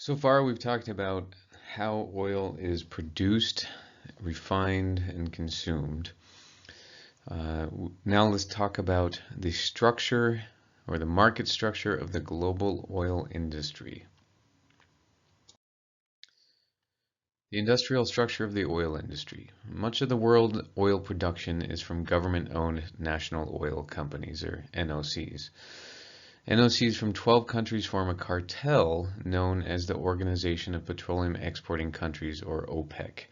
So far, we've talked about how oil is produced, refined, and consumed. Now let's talk about the structure or the market structure of the global oil industry. The industrial structure of the oil industry. Much of the world oil production is from government-owned national oil companies, or NOCs. NOCs from 12 countries form a cartel known as the Organization of Petroleum Exporting Countries, or OPEC.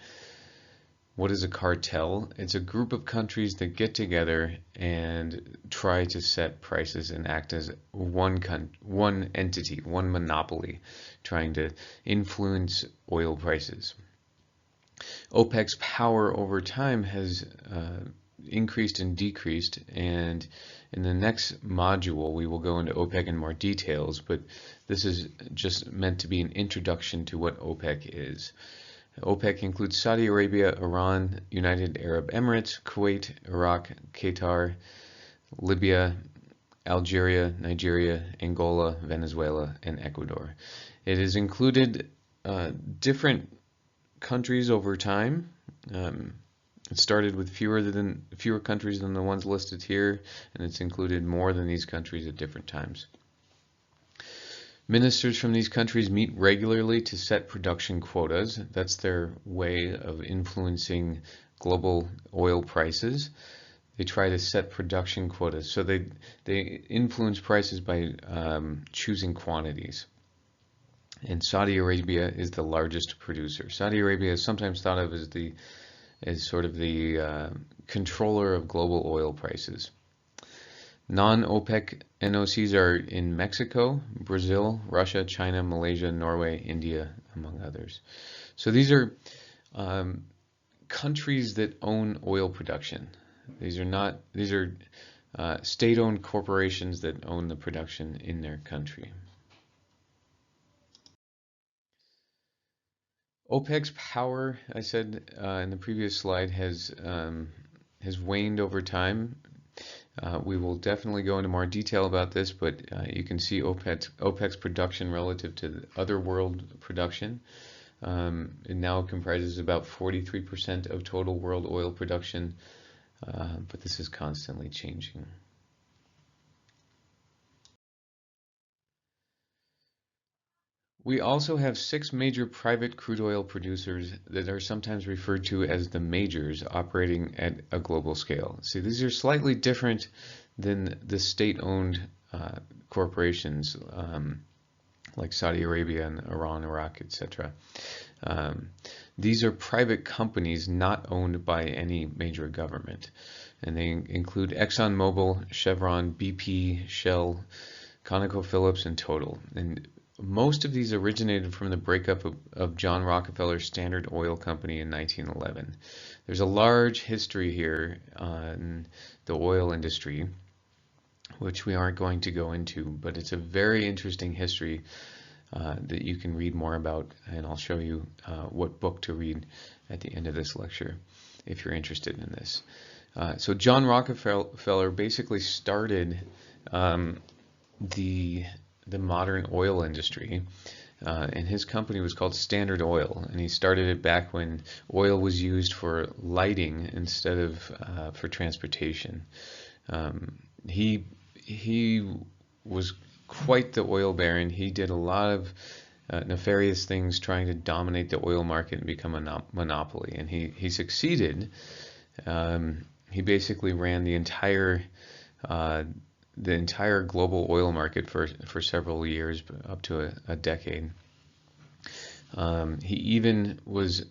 What is a cartel? It's a group of countries that get together and try to set prices and act as one entity, one monopoly, trying to influence oil prices. OPEC's power over time has increased and decreased, and in the next module we will go into OPEC in more details, but this is just meant to be an introduction to what OPEC is. OPEC includes Saudi Arabia, Iran, United Arab Emirates, Kuwait, Iraq, Qatar, Libya, Algeria, Nigeria, Angola, Venezuela, and Ecuador. It has included different countries over time. It started with fewer countries than the ones listed here, and it's included more than these countries at different times. Ministers from these countries meet regularly to set production quotas. That's their way of influencing global oil prices. They try to set production quotas. So they influence prices by choosing quantities. And Saudi Arabia is the largest producer. Saudi Arabia is sometimes thought of as sort of the controller of global oil prices. Non-OPEC NOCs are in Mexico, Brazil, Russia, China, Malaysia, Norway, India, among others. So these are countries that own oil production. These are state-owned corporations that own the production in their country. OPEC's power, I said in the previous slide, has waned over time. We will definitely go into more detail about this, but you can see OPEC's production relative to the other world production. It now comprises about 43% of total world oil production, but this is constantly changing. We also have 6 major private crude oil producers that are sometimes referred to as the majors, operating at a global scale. See, these are slightly different than the state-owned corporations like Saudi Arabia and Iran, Iraq, etc. These are private companies not owned by any major government, and they include ExxonMobil, Chevron, BP, Shell, ConocoPhillips, and Total. And most of these originated from the breakup of John Rockefeller's Standard Oil Company in 1911. There's a large history here on the oil industry, which we aren't going to go into, but it's a very interesting history that you can read more about, and I'll show you what book to read at the end of this lecture if you're interested in this. So John Rockefeller basically started the modern oil industry, and his company was called Standard Oil, and he started it back when oil was used for lighting instead of for transportation. He was quite the oil baron. He did a lot of nefarious things trying to dominate the oil market and become a monopoly, and he succeeded. He basically ran the entire global oil market for several years, up to a decade. He even was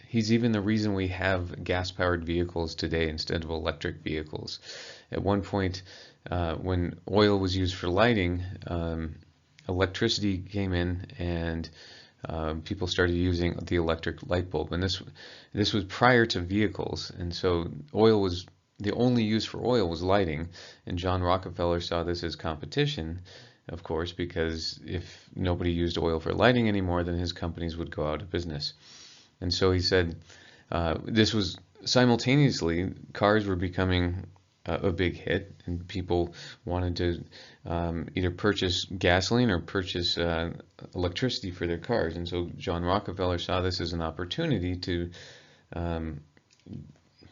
he's even the reason we have gas-powered vehicles today instead of electric vehicles. At one point, when oil was used for lighting, electricity came in, and people started using the electric light bulb. And this was prior to vehicles, and so the only use for oil was lighting, and John Rockefeller saw this as competition, of course, because if nobody used oil for lighting anymore, then his companies would go out of business. And so he said this was simultaneously, cars were becoming a big hit, and people wanted to either purchase gasoline or purchase electricity for their cars. And so John Rockefeller saw this as an opportunity to um,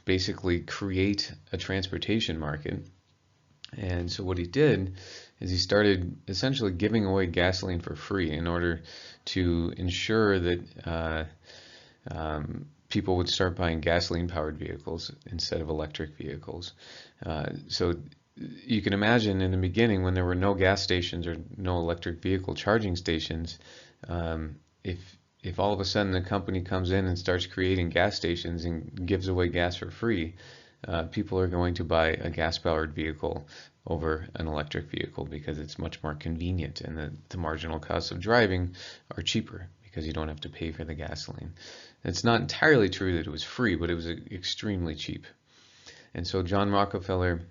basically create a transportation market. And so what he did is he started essentially giving away gasoline for free in order to ensure that people would start buying gasoline-powered vehicles instead of electric vehicles. So you can imagine in the beginning when there were no gas stations or no electric vehicle charging stations, if all of a sudden the company comes in and starts creating gas stations and gives away gas for free, people are going to buy a gas-powered vehicle over an electric vehicle because it's much more convenient, and the marginal costs of driving are cheaper because you don't have to pay for the gasoline. It's not entirely true that it was free, but it was extremely cheap. And so John Rockefeller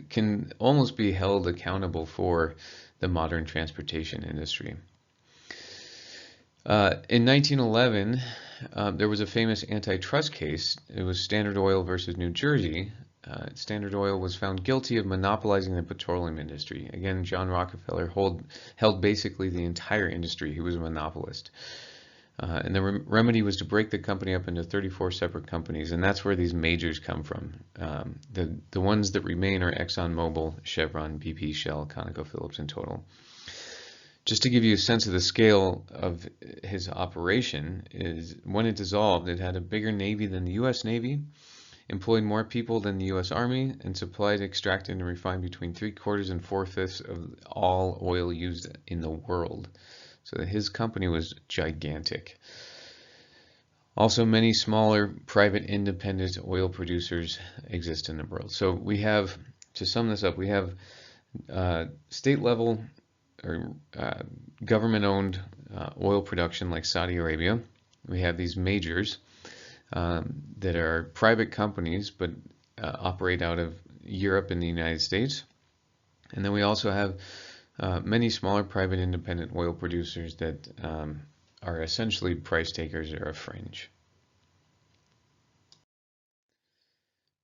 can almost be held accountable for the modern transportation industry. In 1911, there was a famous antitrust case. It was Standard Oil versus New Jersey. Standard Oil was found guilty of monopolizing the petroleum industry. Again, John Rockefeller held basically the entire industry. He was a monopolist. And the remedy was to break the company up into 34 separate companies, and that's where these majors come from. The ones that remain are ExxonMobil, Chevron, BP, Shell, ConocoPhillips, and Total. Just to give you a sense of the scale of his operation, is when it dissolved, it had a bigger navy than the U.S. Navy, employed more people than the U.S. Army, and supplied, extracted, and refined between 3/4 and 4/5 of all oil used in the world. So his company was gigantic. Also, many smaller private independent oil producers exist in the world. So we have, to sum this up, we have state level or government-owned oil production like Saudi Arabia. We have these majors that are private companies but operate out of Europe and the United States. And then we also have many smaller private independent oil producers that are essentially price takers or a fringe.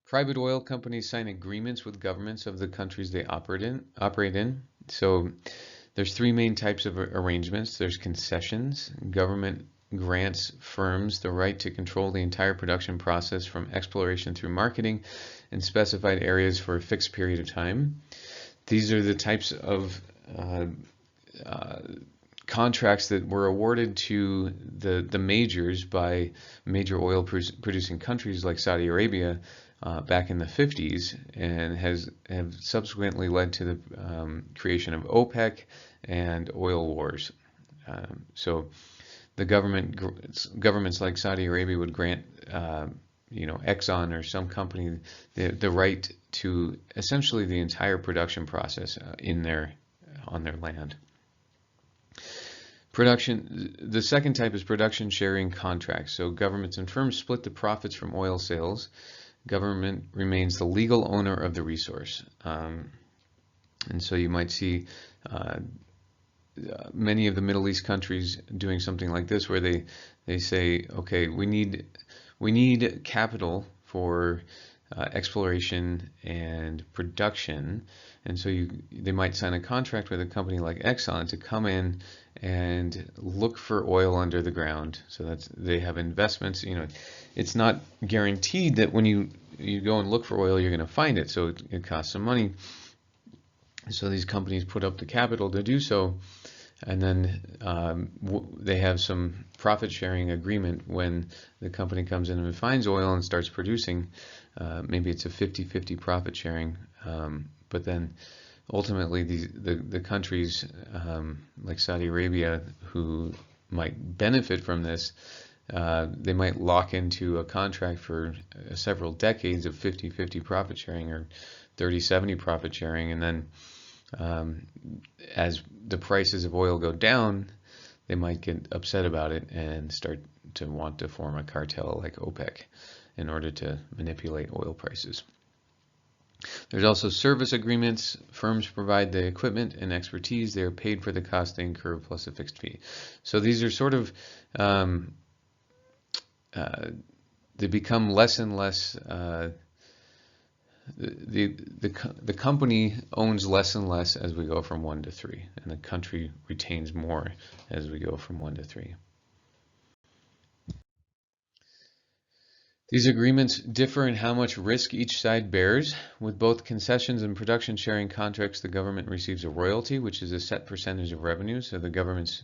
Private oil companies sign agreements with governments of the countries they operate in. So there's three main types of arrangements. There's concessions. Government grants firms the right to control the entire production process from exploration through marketing in specified areas for a fixed period of time. These are the types of contracts that were awarded to the majors by major oil producing countries like Saudi Arabia back in the 50s, and have subsequently led to the creation of OPEC and oil wars. So the governments like Saudi Arabia would grant Exxon or some company the right to essentially the entire production process on their land. The second type is production sharing contracts. So governments and firms split the profits from oil sales. Government remains the legal owner of the resource. And so you might see many of the Middle East countries doing something like this, where they say, okay, we need capital for exploration and production, and so they might sign a contract with a company like Exxon to come in and look for oil under the ground. So they have investments. It's not guaranteed that when you go and look for oil you're going to find it, so it costs some money. So these companies put up the capital to do so, and then they have some profit sharing agreement when the company comes in and finds oil and starts producing. Maybe it's a 50-50 profit sharing, but then ultimately the countries like Saudi Arabia who might benefit from this, they might lock into a contract for several decades of 50-50 profit sharing or 30-70 profit sharing, and then as the prices of oil go down, they might get upset about it and start to want to form a cartel like OPEC in order to manipulate oil prices. There's also service agreements. Firms provide the equipment and expertise. They are paid for the cost they incur plus a fixed fee. So these are sort of, they become less and less the company owns less and less as we go from 1 to 3, and the country retains more as we go from 1 to 3. These agreements differ in how much risk each side bears. With both concessions and production sharing contracts, the government receives a royalty, which is a set percentage of revenue. So the government's,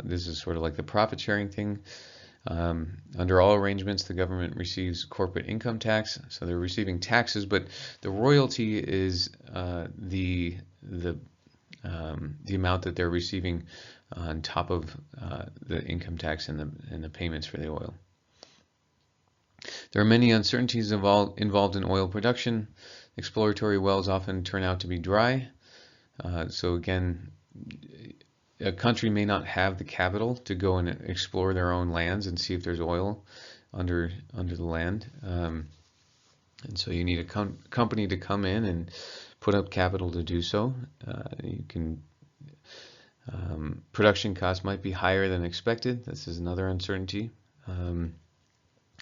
this is sort of like the profit sharing thing. Under all arrangements, the government receives corporate income tax, so they're receiving taxes, but the royalty is the amount that they're receiving on top of the income tax and the payments for the oil. There are many uncertainties involved in oil production. Exploratory wells often turn out to be dry. So again, a country may not have the capital to go and explore their own lands and see if there's oil under the land. And so you need a company to come in and put up capital to do so. Production costs might be higher than expected. This is another uncertainty.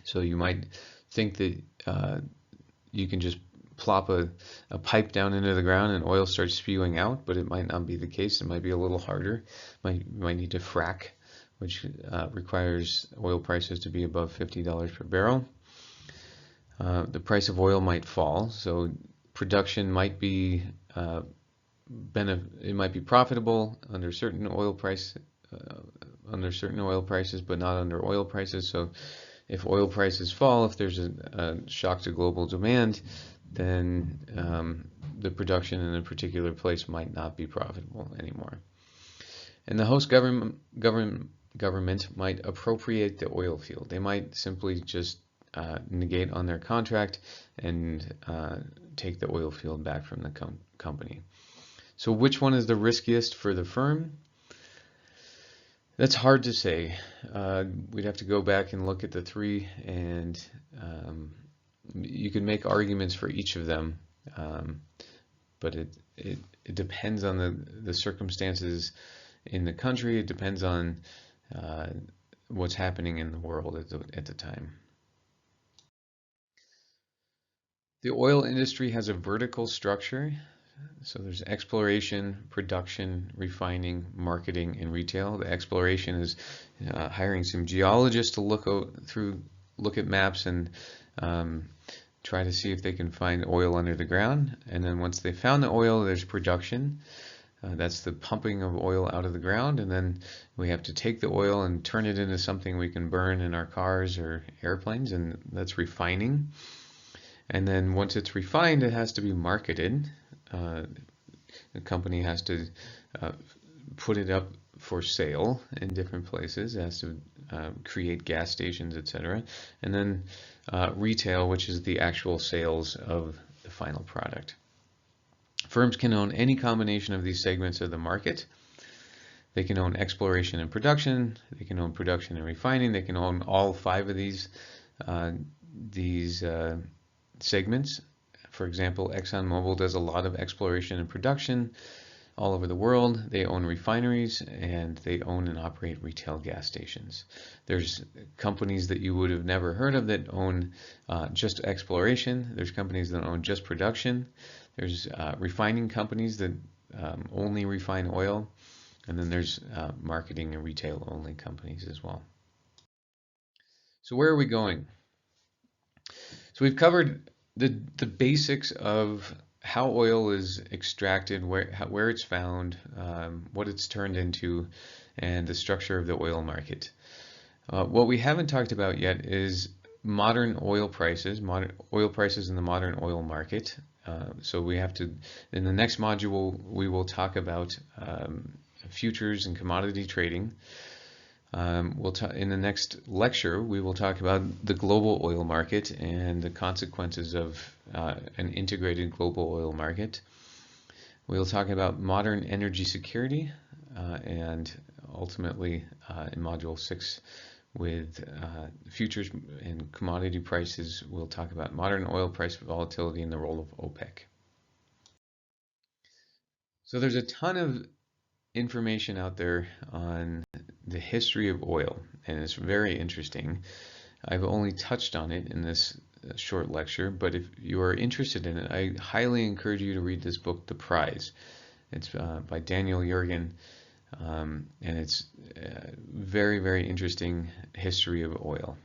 So you might think that you can just plop a pipe down into the ground and oil starts spewing out, but it might not be the case. It might be a little harder. You might need to frack, which requires oil prices to be above $50 per barrel. The price of oil might fall, so production might be it might be profitable under certain oil prices, but not under oil prices. So if oil prices fall, if there's a shock to global demand, then the production in a particular place might not be profitable anymore. And the host government might appropriate the oil field. They might simply just negate on their contract and take the oil field back from the company. So which one is the riskiest for the firm? That's hard to say. We'd have to go back and look at the three, and you could make arguments for each of them, but it depends on the circumstances in the country. It depends on what's happening in the world at the time. The oil industry has a vertical structure. So there's exploration, production, refining, marketing, and retail. The exploration is hiring some geologists to look at maps and try to see if they can find oil under the ground. And then once they found the oil, there's production. That's the pumping of oil out of the ground, and then we have to take the oil and turn it into something we can burn in our cars or airplanes, and that's refining. And then once it's refined, it has to be marketed. The company has to put it up for sale in different places. It has to create gas stations, etc. And then retail, which is the actual sales of the final product. Firms can own any combination of these segments of the market. They can own exploration and production. They can own production and refining. They can own all 5 of these segments. For example, ExxonMobil does a lot of exploration and production all over the world. They own refineries, and they own and operate retail gas stations. There's companies that you would have never heard of that own just exploration. There's companies that own just production. There's refining companies that only refine oil. And then there's marketing and retail only companies as well. So where are we going? So we've covered the basics of how oil is extracted, where it's found, what it's turned into, and the structure of the oil market. What we haven't talked about yet is modern oil prices in the modern oil market. So we have to, in the next module, we will talk about futures and commodity trading. In the next lecture, we will talk about the global oil market and the consequences of an integrated global oil market. We'll talk about modern energy security, and ultimately in Module 6 with futures and commodity prices, we'll talk about modern oil price volatility and the role of OPEC. So there's a ton of information out there on the history of oil, and it's very interesting. I've only touched on it in this short lecture, but if you are interested in it, I highly encourage you to read this book, The Prize. It's by Daniel Yergin, and it's very, very interesting history of oil.